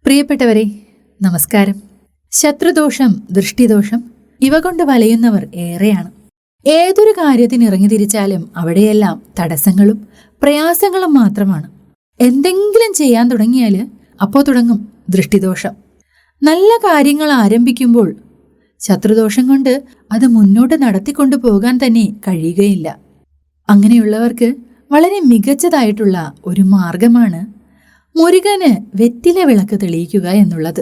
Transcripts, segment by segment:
പ്രിയപ്പെട്ടവരെ, നമസ്കാരം. ശത്രുദോഷം, ദൃഷ്ടിദോഷം ഇവ കൊണ്ട് വലയുന്നവർ ഏറെയാണ്. ഏതൊരു കാര്യത്തിന് ഇറങ്ങി തിരിച്ചാലും അവിടെയെല്ലാം തടസ്സങ്ങളും പ്രയാസങ്ങളും മാത്രമാണ്. എന്തെങ്കിലും ചെയ്യാൻ തുടങ്ങിയാൽ അപ്പോൾ തുടങ്ങും ദൃഷ്ടിദോഷം. നല്ല കാര്യങ്ങൾ ആരംഭിക്കുമ്പോൾ ശത്രുദോഷം കൊണ്ട് അത് മുന്നോട്ട് നടത്തിക്കൊണ്ടു പോകാൻ തന്നെ കഴിയുകയില്ല. അങ്ങനെയുള്ളവർക്ക് വളരെ മികച്ചതായിട്ടുള്ള ഒരു മാർഗമാണ് മുരുകന് വെറ്റില വിളക്ക് തെളിയിക്കുക എന്നുള്ളത്.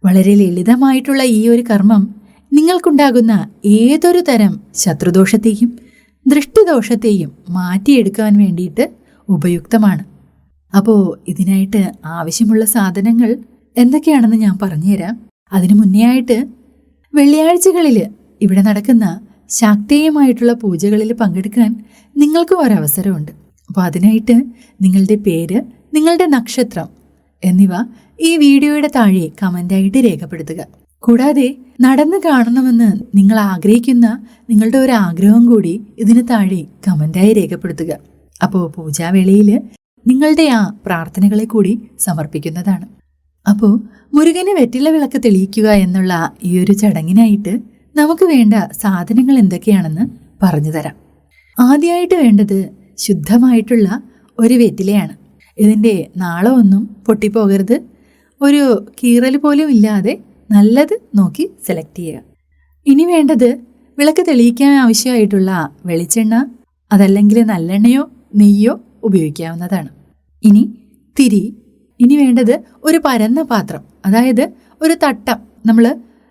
വളരെ ലളിതമായിട്ടുള്ള ഈ ഒരു കർമ്മം നിങ്ങൾക്കുണ്ടാകുന്ന ഏതൊരു തരം ശത്രുദോഷത്തെയും ദൃഷ്ടിദോഷത്തെയും മാറ്റിയെടുക്കാൻ വേണ്ടിയിട്ട് ഉപയുക്തമാണ്. അപ്പോൾ ഇതിനായിട്ട് ആവശ്യമുള്ള സാധനങ്ങൾ എന്തൊക്കെയാണെന്ന് ഞാൻ പറഞ്ഞുതരാം. അതിനു മുന്നേ ആയിട്ട് വെള്ളിയാഴ്ചകളിൽ ഇവിടെ നടക്കുന്ന ശാക്തേയമായിട്ടുള്ള പൂജകളിൽ പങ്കെടുക്കാൻ നിങ്ങൾക്കും ഒരവസരമുണ്ട്. അപ്പോൾ അതിനായിട്ട് നിങ്ങളുടെ പേര്, നിങ്ങളുടെ നക്ഷത്രം എന്നിവ ഈ വീഡിയോയുടെ താഴെ കമൻ്റായിട്ട് രേഖപ്പെടുത്തുക. കൂടാതെ നടന്നു കാണണമെന്ന് നിങ്ങൾ ആഗ്രഹിക്കുന്ന നിങ്ങളുടെ ഒരു ആഗ്രഹം കൂടി ഇതിന് താഴെ കമൻ്റായി രേഖപ്പെടുത്തുക. അപ്പോൾ പൂജാവേളയിൽ നിങ്ങളുടെ ആ പ്രാർത്ഥനകളെ കൂടി സമർപ്പിക്കുന്നതാണ്. അപ്പോൾ മുരുകന് വെറ്റില വിളക്ക് തെളിയിക്കുക എന്നുള്ള ഈ ഒരു ചടങ്ങിനായിട്ട് നമുക്ക് വേണ്ട സാധനങ്ങൾ എന്തൊക്കെയാണെന്ന് പറഞ്ഞു തരാം. ആദ്യമായിട്ട് വേണ്ടത് ശുദ്ധമായിട്ടുള്ള ഒരു വെറ്റിലയാണ്. ഇതിൻ്റെ നാളമൊന്നും പൊട്ടിപ്പോകരുത്. ഒരു കീറൽ പോലും ഇല്ലാതെ നല്ലത് നോക്കി സെലക്ട് ചെയ്യുക. ഇനി വേണ്ടത് വിളക്ക് തെളിയിക്കാൻ ആവശ്യമായിട്ടുള്ള വെളിച്ചെണ്ണ, അതല്ലെങ്കിൽ നല്ലെണ്ണയോ നെയ്യോ ഉപയോഗിക്കാവുന്നതാണ്. ഇനി തിരി. ഇനി വേണ്ടത് ഒരു പരന്ന പാത്രം, അതായത് ഒരു തട്ടം. നമ്മൾ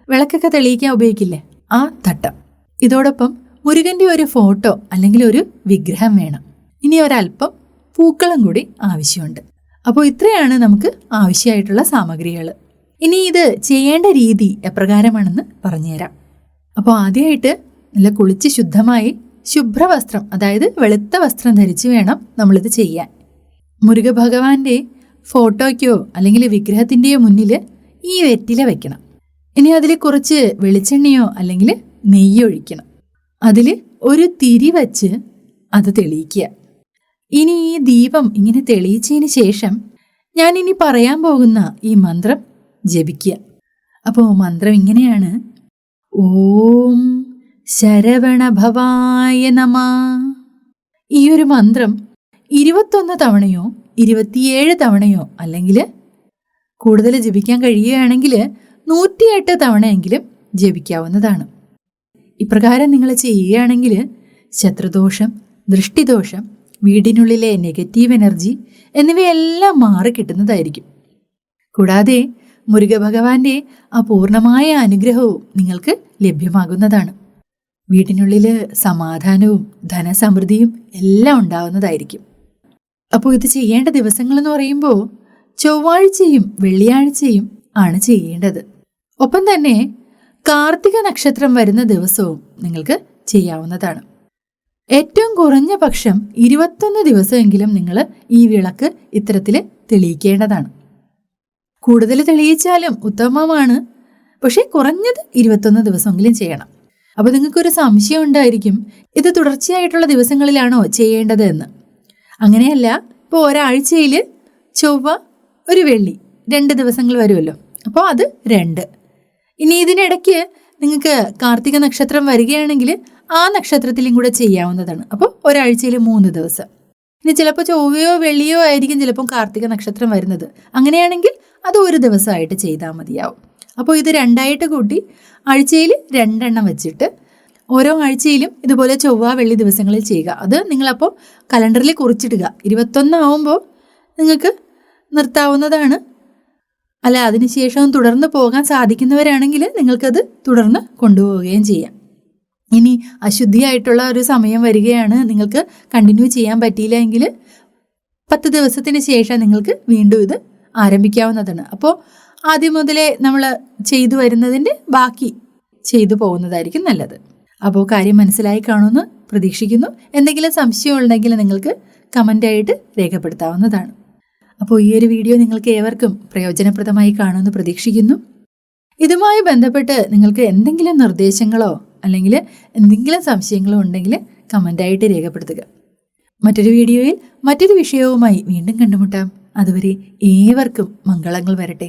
വിളക്കൊക്കെ തെളിയിക്കാൻ ഉപയോഗിക്കില്ലേ, ആ തട്ടം. ഇതോടൊപ്പം മുരുകൻ്റെ ഒരു ഫോട്ടോ അല്ലെങ്കിൽ ഒരു വിഗ്രഹം വേണം. ഇനി ഒരല്പം പൂക്കളും കൂടി ആവശ്യമുണ്ട്. അപ്പോൾ ഇത്രയാണ് നമുക്ക് ആവശ്യമായിട്ടുള്ള സാമഗ്രികൾ. ഇനി ഇത് ചെയ്യേണ്ട രീതി എപ്രകാരമാണെന്ന് പറഞ്ഞുതരാം. അപ്പോൾ ആദ്യമായിട്ട് നല്ല കുളിച്ച് ശുദ്ധമായി ശുഭ്രവസ്ത്രം, അതായത് വെളുത്ത വസ്ത്രം ധരിച്ച് വേണം നമ്മളിത് ചെയ്യാൻ. മുരുക ഭഗവാന്റെ ഫോട്ടോയ്ക്കോ അല്ലെങ്കിൽ വിഗ്രഹത്തിൻ്റെയോ മുന്നിൽ ഈ വെറ്റില വയ്ക്കണം. ഇനി അതിൽ കുറച്ച് വെളിച്ചെണ്ണയോ അല്ലെങ്കിൽ നെയ്യോ ഒഴിക്കണം. അതിൽ ഒരു തിരി വച്ച് അത് തെളിയിക്കുക. ഇനി ഈ ദീപം ഇങ്ങനെ തെളിയിച്ചതിന് ശേഷം ഞാൻ ഇനി പറയാൻ പോകുന്ന ഈ മന്ത്രം ജപിക്കുക. അപ്പോൾ മന്ത്രം ഇങ്ങനെയാണ്: ഓം ശരവണഭവായ നമഃ. ഈ ഒരു മന്ത്രം 21 തവണയോ 27 തവണയോ അല്ലെങ്കിൽ കൂടുതൽ ജപിക്കാൻ കഴിയുകയാണെങ്കിൽ 108 തവണയെങ്കിലും ജപിക്കാവുന്നതാണ്. ഇപ്രകാരം നിങ്ങൾ ചെയ്യുകയാണെങ്കിൽ ശത്രുദോഷം, ദൃഷ്ടിദോഷം, വീടിനുള്ളിലെ നെഗറ്റീവ് എനർജി എന്നിവയെല്ലാം മാറിക്കിട്ടുന്നതായിരിക്കും. കൂടാതെ മുരുക ഭഗവാന്റെ അപൂർണമായ അനുഗ്രഹവും നിങ്ങൾക്ക് ലഭ്യമാകുന്നതാണ്. വീടിനുള്ളിൽ സമാധാനവും ധനസമൃദ്ധിയും എല്ലാം ഉണ്ടാവുന്നതായിരിക്കും. അപ്പോൾ ഇത് ചെയ്യേണ്ട ദിവസങ്ങളെന്ന് പറയുമ്പോൾ ചൊവ്വാഴ്ചയും വെള്ളിയാഴ്ചയും ആണ് ചെയ്യേണ്ടത്. ഒപ്പം തന്നെ കാർത്തിക നക്ഷത്രം വരുന്ന ദിവസവും നിങ്ങൾക്ക് ചെയ്യാവുന്നതാണ്. ഏറ്റവും കുറഞ്ഞ പക്ഷം 21 ദിവസമെങ്കിലും നിങ്ങൾ ഈ വിളക്ക് ഇത്തരത്തിൽ തെളിയിക്കേണ്ടതാണ്. കൂടുതൽ തെളിയിച്ചാലും ഉത്തമമാണ്, പക്ഷേ കുറഞ്ഞത് 21 ദിവസമെങ്കിലും ചെയ്യണം. അപ്പോൾ നിങ്ങൾക്കൊരു സംശയം ഉണ്ടായിരിക്കും, ഇത് തുടർച്ചയായിട്ടുള്ള ദിവസങ്ങളിലാണോ ചെയ്യേണ്ടത് എന്ന്. അങ്ങനെയല്ല. ഇപ്പോൾ ഒരാഴ്ചയിൽ ചൊവ്വ, ഒരു വെള്ളി, 2 ദിവസങ്ങൾ വരുമല്ലോ. അപ്പോൾ അത് 2. ഇനി ഇതിനിടയ്ക്ക് നിങ്ങൾക്ക് കാർത്തിക നക്ഷത്രം വരികയാണെങ്കിൽ ആ നക്ഷത്രത്തിലും കൂടെ ചെയ്യാവുന്നതാണ്. അപ്പോൾ ഒരാഴ്ചയിൽ 3 ദിവസം. ഇനി ചിലപ്പോൾ ചൊവ്വയോ വെള്ളിയോ ആയിരിക്കും ചിലപ്പം കാർത്തിക നക്ഷത്രം വരുന്നത്. അങ്ങനെയാണെങ്കിൽ അത് 1 ദിവസമായിട്ട് ചെയ്താൽ മതിയാവും. അപ്പോൾ ഇത് 2ആയിട്ട് കൂട്ടി ആഴ്ചയിൽ 2 എണ്ണം വെച്ചിട്ട് ഓരോ ആഴ്ചയിലും ഇതുപോലെ ചൊവ്വ വെള്ളി ദിവസങ്ങളിൽ ചെയ്യുക. അത് നിങ്ങളപ്പോൾ കലണ്ടറിൽ കുറിച്ചിടുക. 21 ആവുമ്പോൾ നിങ്ങൾക്ക് നിർത്താവുന്നതാണ്. അല്ല, അതിനുശേഷം തുടർന്ന് പോകാൻ സാധിക്കുന്നവരാണെങ്കിൽ നിങ്ങൾക്കത് തുടർന്ന് കൊണ്ടുപോവുകയും ചെയ്യാം. ഇനി അശുദ്ധിയായിട്ടുള്ള ഒരു സമയം വരികയാണ്, നിങ്ങൾക്ക് കണ്ടിന്യൂ ചെയ്യാൻ പറ്റിയില്ല എങ്കിൽ 10 ദിവസത്തിന് ശേഷം നിങ്ങൾക്ക് വീണ്ടും ഇത് ആരംഭിക്കാവുന്നതാണ്. അപ്പോൾ ആദ്യം മുതലേ നമ്മൾ ചെയ്തു വരുന്നതിൻ്റെ ബാക്കി ചെയ്തു പോകുന്നതായിരിക്കും നല്ലത്. അപ്പോൾ കാര്യം മനസ്സിലായി കാണുമെന്ന് പ്രതീക്ഷിക്കുന്നു. എന്തെങ്കിലും സംശയം ഉണ്ടെങ്കിൽ നിങ്ങൾക്ക് കമൻ്റായിട്ട് രേഖപ്പെടുത്താവുന്നതാണ്. അപ്പോൾ ഈ ഒരു വീഡിയോ നിങ്ങൾക്ക് ഏവർക്കും പ്രയോജനപ്രദമായി കാണുമെന്ന് പ്രതീക്ഷിക്കുന്നു. ഇതുമായി ബന്ധപ്പെട്ട് നിങ്ങൾക്ക് എന്തെങ്കിലും നിർദ്ദേശങ്ങളോ അല്ലെങ്കിൽ എന്തെങ്കിലും സംശയങ്ങളോ ഉണ്ടെങ്കിൽ കമൻ്റായിട്ട് രേഖപ്പെടുത്തുക. മറ്റൊരു വീഡിയോയിൽ മറ്റൊരു വിഷയവുമായി വീണ്ടും കണ്ടുമുട്ടാം. അതുവരെ ഏവർക്കും മംഗളങ്ങൾ വരട്ടെ.